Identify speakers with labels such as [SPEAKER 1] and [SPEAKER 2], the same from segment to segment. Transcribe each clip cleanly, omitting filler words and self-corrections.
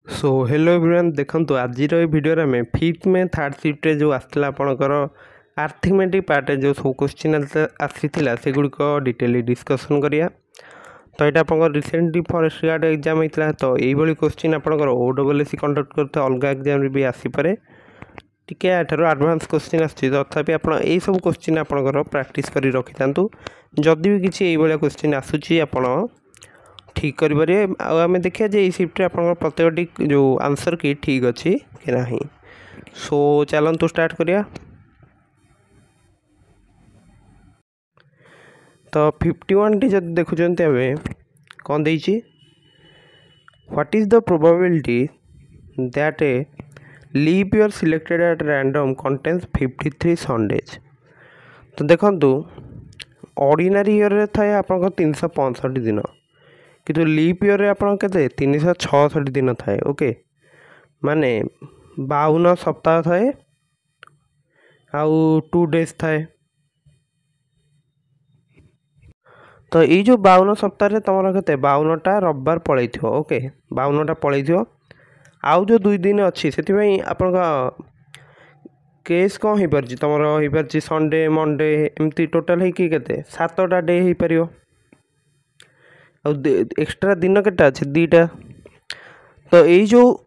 [SPEAKER 1] So hello everyone देखंतु आज video में फिफ्थ में थर्ड शिफ्ट जो आसला आपणकर आर्थमेटिक पार्ट जो सब क्वेश्चन आसी से गुड़िक डिटेली डिस्कसन करिया। तो यहाँ आप रिसेंटली फॉरेस्ट गार्ड एग्जाम होता तो यही क्वेश्चन आपंकर OSSC कंडक्ट करते अलग एग्जाम भी आसीपे टी एडवांस क्वेश्चन आसी तथापि आप सब क्वेश्चन आपंकर प्रैक्टिस कर रखी था जदि भी किसी क्वेश्चन आसूँ आप ठीक करें आम देखिए जे शिफ्ट आप प्रत्येक जो आंसर की ठीक अच्छी कि ना। सो चलतु स्टार्ट करिया। तो 51 टी जब देखुं आम कौन दे what is the probability that a leap year selected at random contains 53 Sundays. तो देखंतु ऑर्डिनरी ईयर थाए आप 365 दिन किंतु लीप ईयर आप 366 दिन थाए। ओके माने 52 सप्ताह थाए आउ 2 डेज थाए। तो ये जो 52 सप्ताह तुम के 52टा रविवार पलि। ओके 52टा पलि आउ जो 2 दिन अच्छी से आप केस कौन हो पार तुम हो पार संडे मंडे एमती टोटाल है कि 7टा डे हो पार एक्सट्रा दिन के अच्छे 2टा। तो यही जो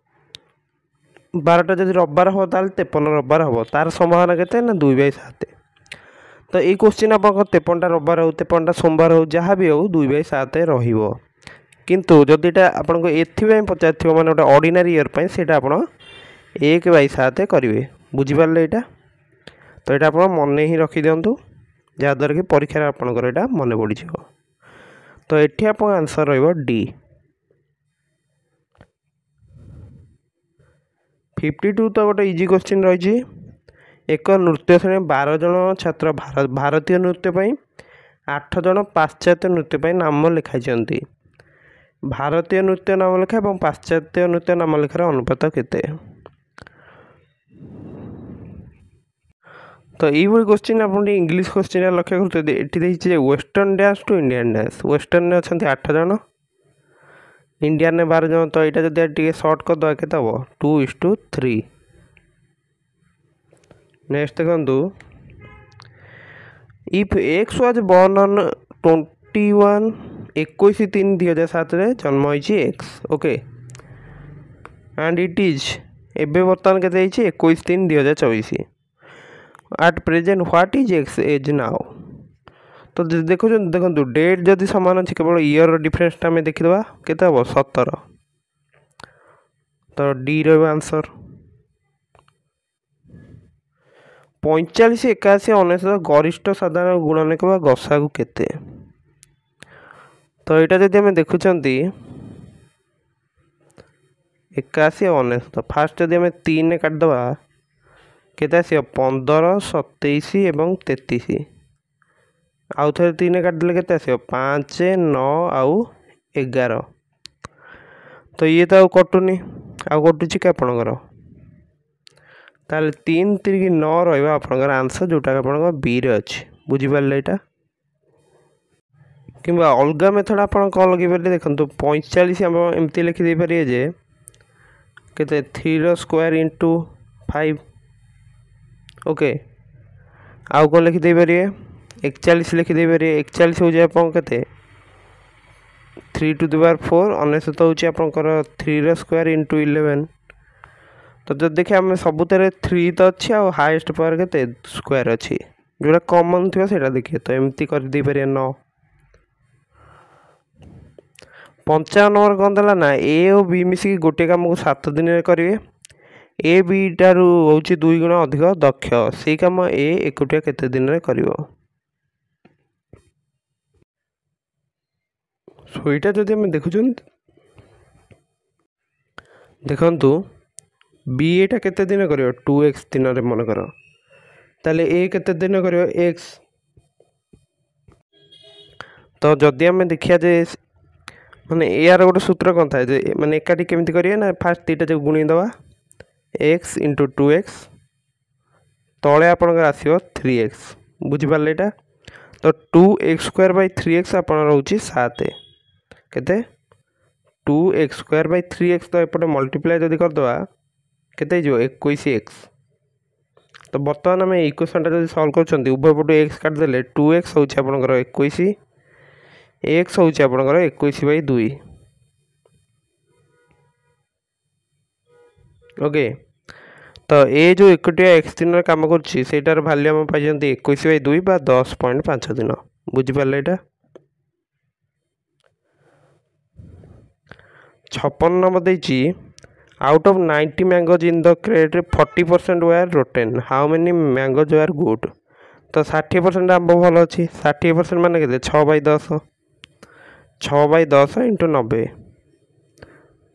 [SPEAKER 1] 12टा जब रविवार हम ताल 53 रविवार हम तार संभावना के ना 2/7। तो ये क्वेश्चन आप 53टा रविवार हो 53टा सोमवार हो जहाँ भी हो 2/7 किंतु जदि आपको एथपाई पचार माने गोटे ऑर्डिनरी ईयर पर से 1/7 करेंगे बुझीपारे यहाँ। तो यहाँ आप मन ही रखी दिंतु जहाद्वारा कि परीक्षा आपंकर यहाँ मन पड़। तो ये आप आंसर डी 52। तो गोटे इजी क्वेश्चन रही एक नृत्य श्रेणी 12 जन छात्र भारतीय नृत्य 8 जन पाश्चात्य नृत्य नाम लिखाई। भारतीय नृत्य नाम लेखा और पाश्चात्य नृत्य नाम लेखार अनुपात केते। तो ये क्वेश्चन आप इंग्लिश क्वेश्चन लक्ष्य करते ये western dance to Indian dance western में अच्छा 8 जन इंडियन में 12 जन। तो यहाँ जब सर्ट करदे के 2:3। नेक्स्ट देखो if X was born on 21 21/3/2007 जन्म होती एक्स। ओके एंड इट इज एबे बर्तमान के 21/3/2024 at present what is X age now. तो देखो डेट जदि सामान अच्छे केवल ईयर डिफरेन्स आम देखीदे के 17। तो डी रंसर 45 81 99 गरिष्ठ साधारण गुणनक गसागु केते। तो यहाँ जब आम देखुं 81 और 99 तो फास्ट जब आम 3 काटिदेवा के 15 27 और 33 आउ थे 3 काटिदेले के 5 9 आउ 11। तो ये तो कटुनी आउ कटुची कि आपणकर ताल 3 3 9 रहा आपंकर आंसर जोटा आप बी रे अच्छे बुझीपारे यहाँ। कि अलग मेथड आप कौन लगे पारे देखो 45 आम एमती लिखिदे पारे जे के 3 स्क्वायर इंटू 5। ओके आउ कौन लिखिदे पारे 41 लिखिदे पारे 41 हो जाए के 3 टू द पावर 4 99 हूँ 3 स्क्वायर इंटू 11। तो जब देखिए आम सबुतर 3 तो अच्छी आ हाएस्ट पावर के स्क्वायर अच्छी जोटा कॉमन थी से देखिए। तो एमती कर 9 55 नंबर कौन देला ना ए और बी मिसिक गोटे काम को 7 दिन में करेंगे ए बी टारू हूँ 2 गुण अधिक दक्ष से कम ए एकुटिया केते दिन में कर। सो यहाँ जब आम देखुं देखु बी एटा केते दिन कर 2x दिन में मन कर ताले ए केते दिन कर x। तो जदि आम देखिया जे माने यार गोटे सूत्र कौन था माने एकाठी केमती करिए ना फास्ट 2टा जो गुणी दवा x इंटू 2x तले आपंकर आसो 3x बुझीपारे यहाँ। तो 2x² 3x आप रोचे 7 के 2x² / 3x तो एपटे मल्टीप्लाई जदि करदे केते जो 21x। तो बर्तमान आम इक्वेशनटा जब सल्व कर उभय पटू x काटिदेले 2x हूँ आपंकर 21 x हूँ आपंकर 21/2। ओके तो ये जो एकटिया x दिन कम कर भाल्यू आम पाई 21/2 बा 10.5 दिन। बुझिपारे यहाँ 56 नंबर देती out of 90 mangoes in the crate 40% were rotten how many mangoes were good. तो 60% आंब भल अच्छी 60% मान के 6/10 6/10 × 90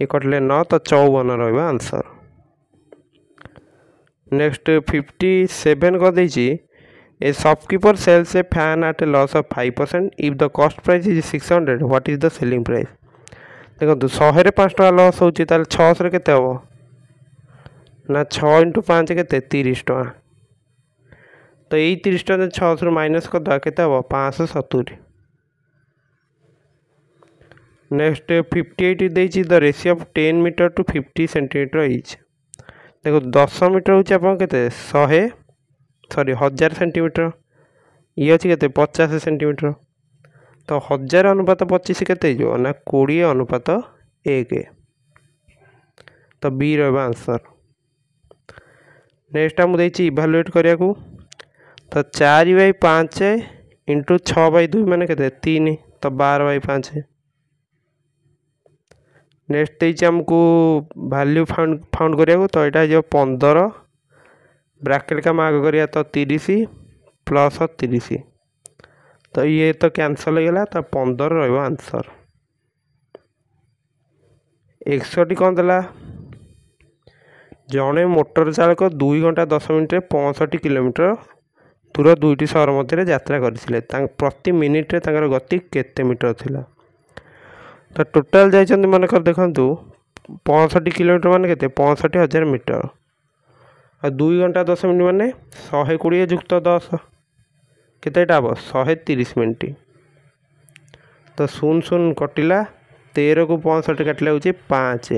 [SPEAKER 1] ये कटले 9 तो 54 रहा आंसर। नेक्स्ट 57 कर देती a shopkeeper sells a fan at a loss of 5% if the cost price is 600 what is the selling price. देखो 100 5 टका लॉस हो 600 के ना 6 × 5 के 30 टका। तो यही 30 टका 600 माइनस करदे के 570। नेक्स्ट 58 देती the ratio of 10 metre to 50 centimetre each. देखो 10 मीटर हूँ आप 1000 सेंटीमीटर ये अच्छी के 50 सेंटीमीटर। तो 1000 अनुपात 25 के ना 20 अनुपात 1। तो बी रहा आंसर। नेक्स्ट मुझे इभालुएट करिया को तो 4/5 × 6/2 मान के 3 तो 12/5। नेक्स्ट देती आमको वैल्यू फाउंड करिया तो यहाँ जो 15 ब्रैकेट का मार्क करिया तो 30 प्लस 30 तो ये तो कैंसल हो गला तो 15 रहा आंसर। 61 कौन देला जड़े मोटर चालक 2 घंटा 10 मिनट 65 किलोमीटर दूर दुईटी सहर मध्य यात्रा करते प्रति मिनिट गति केते मीटर थिला। तो टोटाल जाइए मनकर देखु 65 किलोमीटर मान के 65,000 मीटर और 2 घंटा 10 मिनट मान 120 जुक्त 10 केतेटा हम 130 मिनट। तो 0 कटिला 13 को 65 काटिले हूँ 5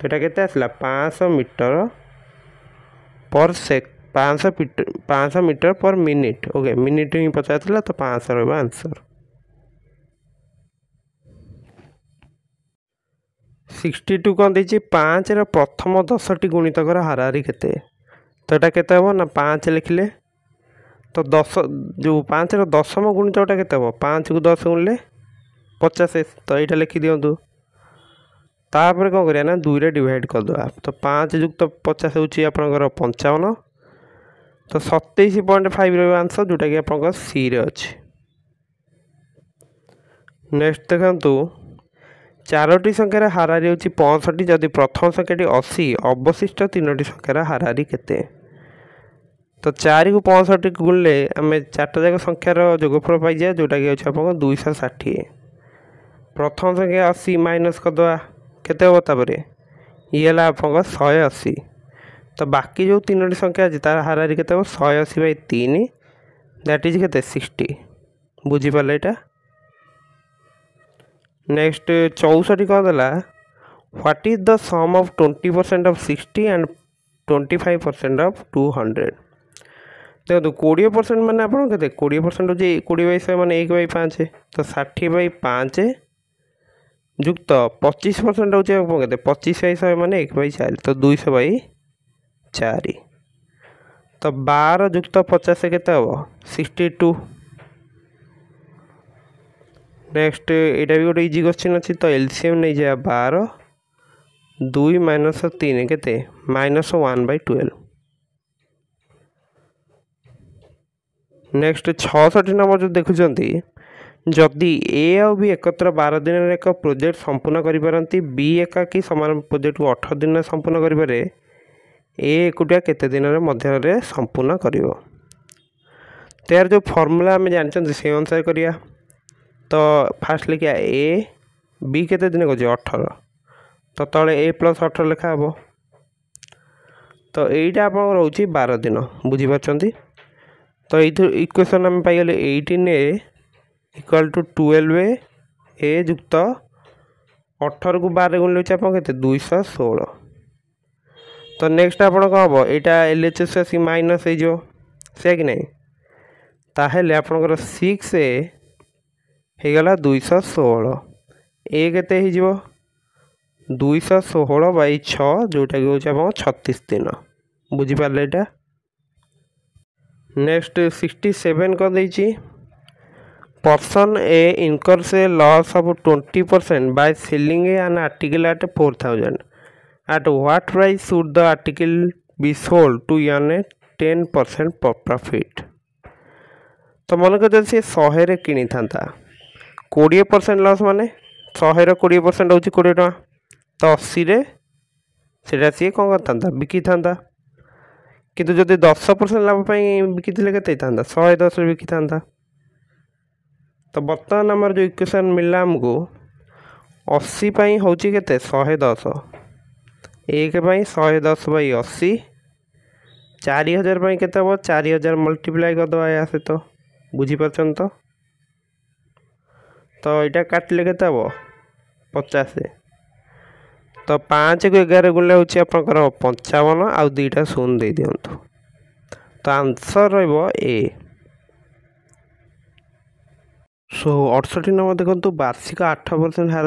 [SPEAKER 1] तो यहाँ के आसला 500 मीटर पर 500 metre per minute. Okay minute ही पचार तो 500 रहा आंसर। 62 कौन देती 5 प्रथम 10टी गुणितकर हाराहारी केते। तो यहाँ केते हम ना 5 लिखिले तो 10 जो 5 दशम गुणितटा केते हम 5 को 10 गुणिले 50 तो यहाँ लिखि दिंतु। तापर कौन करिया ना 2 रे डिवाइड करदे तो 5 जुक्त 50 हूँ आपंकर 55 तो 27.5 रहा आंसर जोटा कि आप सी रे अच्छे। नेक्स्ट देखु 4टी संख्यार हाराहारी हूँ 65 जदि प्रथम संख्याटी 80 अवशिष्ट 3टी संख्यार हाराहारी केते। तो 4 को 65 गुणिले आम 4टा जाक संख्यार जोगफल पाई जाए जोटा कि आप 260। प्रथम संख्या 80 माइनस करदे केते हम तापर ये आप 180। तो बाकी जो 3टी संख्या अच्छी तार हाराहारी केते 180/3 दैट इज केते 60। बुझिपारे यहाँ। नेक्स्ट 64 कौन देला what is the sum of 20% of 60 and 25% of 200। देखो 20% मैंने आप 20% हो 20/100 मान 1/5 तो 60/5 जुक्त 25% हो 25/100 मान 1/4 तो 200/4 तो 12 जुक्त 50 के 62। नेक्स्ट यहाँ भी गोटे इजी क्वेश्चन अच्छी तो एलसीएम नहीं जाए 12 2 - 3 के -1/12। नेक्स्ट 66 नंबर जो देखुं जदि ए आ बी एकत्र 12 दिन एक प्रोजेक्ट संपूर्ण करिपारंती बी एकाकी समान प्रोजेक्ट को 18 दिन संपूर्ण करिपारे ए एकुटिया केते दिन मध्य संपूर्ण करिवो। तो यार जो फॉर्मूला आम जानते से अनुसार करिया तो फास्ट लिखिया ए बी केते दिन कर 18 तो तले ए + 18 लिखा हे। तो यहीटा आप रोचे 12 दिन बुझीपार। तो ये इक्वेशन आम पाइगले 18a = 12a जुक्त 18 को 12 गुणिले आप 216। तो नेक्स्ट आप कौन हम यहाँ LHS आसी माइनस हो कि नहीं ताहले आपणकर 6 हो गला 216 ए केते हो 216 बाई 6 जोटा कि हूँ 36 दिन बुझीपारे यहाँ। नेक्स्ट 67 कौन देती person a incurs a loss of 20% by selling an article at 4000 at what price should the article be sold to earn a 10% profit। तो मन कर सी 100 रे किनी था 20% लॉस माने 100 रे 20% हूँ 20 टका तो 80 रे सेटा सी कौन करता बिकी था किंतु जदि 10% लाभ बिकी के 110 रे बिकी था। तो बर्तमान आमर जो इक्वेशन मिलला आमको 80 हूँ के 110 एक 110 बाई 80 4000 के 4000 मल्टीप्लाई करदे या सहित बुझीपार तो यहाँ काटिले के 50 तो 5 को 11 गुणिले हूँ आपंकर 55 आउ 2टा शून्य दे दिंतु तो आंसर रहा ए। सो 68 नंबर देखो वार्षिक 8% हार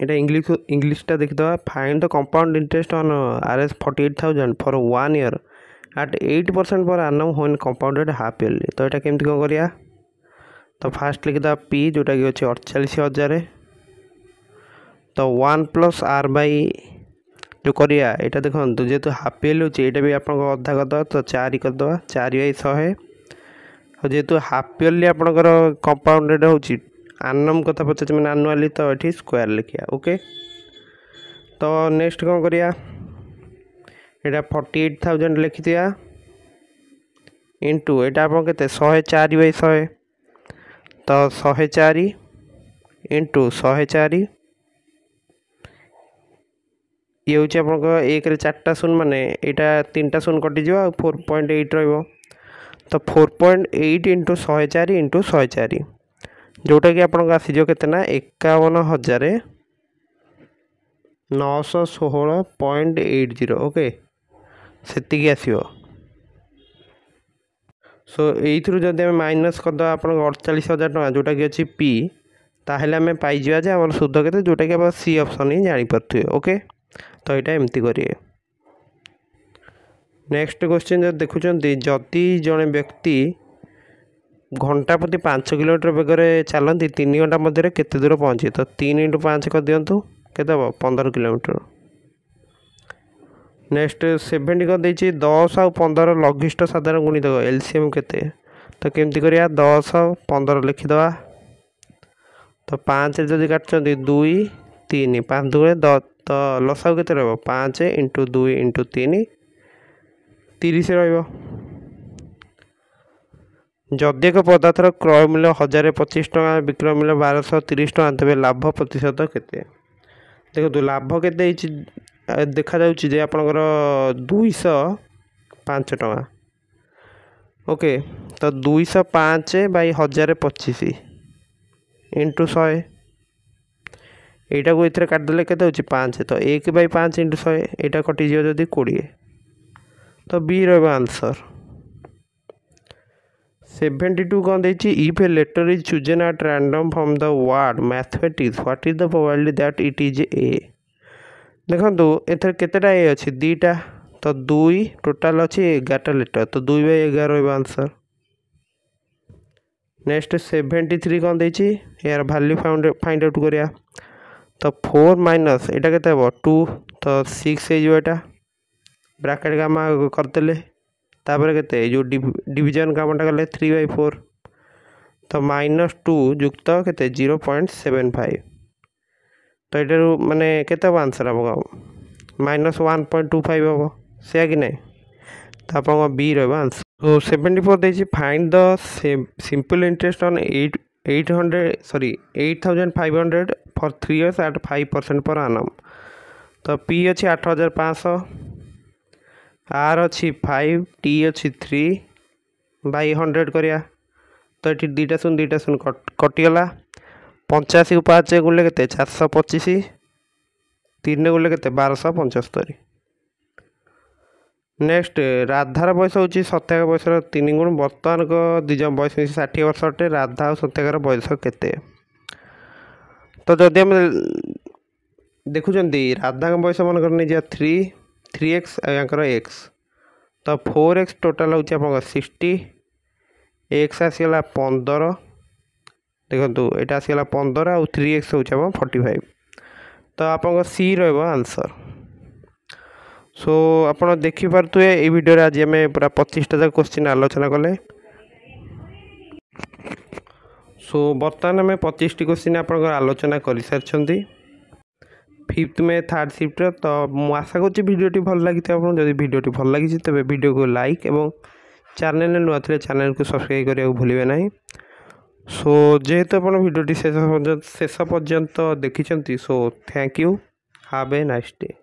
[SPEAKER 1] এটা इंग्लिशटा देखिए find the compound interest on RS 48,000 for 1 year at 8% per annum when compounded half yearly. तो यहाँ केमती कौन करिया तो फास्ट लिखिदा पी जोटा कि अच्छे 48,000 तो 1 प्लस आर बाई जो करिया यहाँ देखो जेहेतु हाफ ईयरली होची एटा भी आपन अधा करदे तो 4 करदे 4 बाई 100 जेहेतु हाफ ईयरली आपनकर कंपाउंडेड होची आनम कथा पचार मैंने आनुआली तो ये स्क्वायर लिखिया ओके। तो नेक्स्ट कौन करिया यहाँ 48,000 लिखि दिया इंटू यहाँ आप के 104 बाई 100 तो 104 इंटू 104 ये हूँ आप एक 4टा शून्य माने यहाँ 3टा शून्य कटिज 4.8 रो तो 4.8 इंटू 104 इंटू 104 जोटा कि आपको आसीज के 51,916.80 ओके से आसो। सो यू जब माइनस करदे आप 48,000 टका जोटा कि अच्छी पी ताहले आम पाइजा जे आम सुध के जोटा कि आप सी ऑप्शन ही जापे ओके। तो यहाँ एमती करिए। नेक्स्ट क्वेश्चन जब देखुं जदि जड़े व्यक्ति घंटा प्रति 5 किलोमीटर बेगर चलती 3 घंटा मध्य केते दूर पहुँचे तो 3 इंटू 5 कर दिंतु के 15 किलोमीटर। नेक्स्ट 70 कर देती 10 और 15 लघिष्ठ साधारण गुणितक एलसीएम केते तो केमती करिया 10 और 15 लिखिदवा तो 5 जदि काटुंट 2 3 5 2 10 तो लसाऊ केते रहिबो 5 इंटू 2 इंटू 3 30 रहिबो। जदि एक पदार्थर क्रय मूल्य 1025 टका विक्रय मूल्य 1230 टका तेज लाभ प्रतिशत केते देखो लाभ केते देखा जाउछि आपनकर 205 टका ओके। तो 205 बाई 1025 इंटू 100 यहाँ को ये काटिदेले के 5 तो 1 बाई 5 इंटू 100 यहाँ कटिज जदि 20 तो बी रहा आंसर। 72 कौन देती if a letter is chosen at random from the word mathematics what is the probability that it is A. देखो एथर केतेटा ए अच्छी 2टा तो 2 टोटाल अच्छी 11टा लेटर तो 2 बाई 11 रहा आंसर। नेक्स्ट 73 कौन देती यार वैल्यू फाइंड आउट करिया तो 4 माइनस यहाँ के 2 तो 6 होटा ब्राकेट काम करदे तापर के जो डिवीजन कामटा कले 3/4 तो -2 युक्त के 0.75 तो ये माने केते आंसर हम -1.25 हम से कि नहीं तो आप बी रहा आंसर। तो 74 देखिए find the simple interest on 8,500 for 3 years at 5% per आनम। तो पी अच्छी 8,500 आर अच्छी 5 टी अच्छी 3 बाई 100 करिया तो ये 2टा शून्य कटिगला 85 को 5 गुणिले केते 425 3 गुणिले केते 1275। नेक्स्ट राधार बयस हूँ सत्यागर बयस 3 गुण। बर्तमान को दिज बयस 60 वर्ष अटे। राधा और सत्यागर बयस केते? तो जदि आम देखुं राधा बयस मन कर 3x और एक्स तो 4x टोटाल हूँ आप 60 एक्स आसगला 15 देखो यहाँ आसगला 15 आउ 3x हूँ 45 तो आप सी रनसर। सो आप देखिपे ये वीडियो आज आम पूरा 25टा तक क्वेश्चन आलोचना कले। सो बर्तमान आम 25टी क्वेश्चन आप आलोचना कर सारी 5th में 3rd शिफ्ट। तो मुझे आशा करुँच भिडियोटी भल लगी जब भिडियोटी भल लगी तेज वीडियो को लाइक और चैनल नुआ थे चैनल को सब्सक्राइब करने को भूलिए ना। सो जेहेतु आप भिडियोटी शेष पर्यंत देखी so thank you. Have a nice day.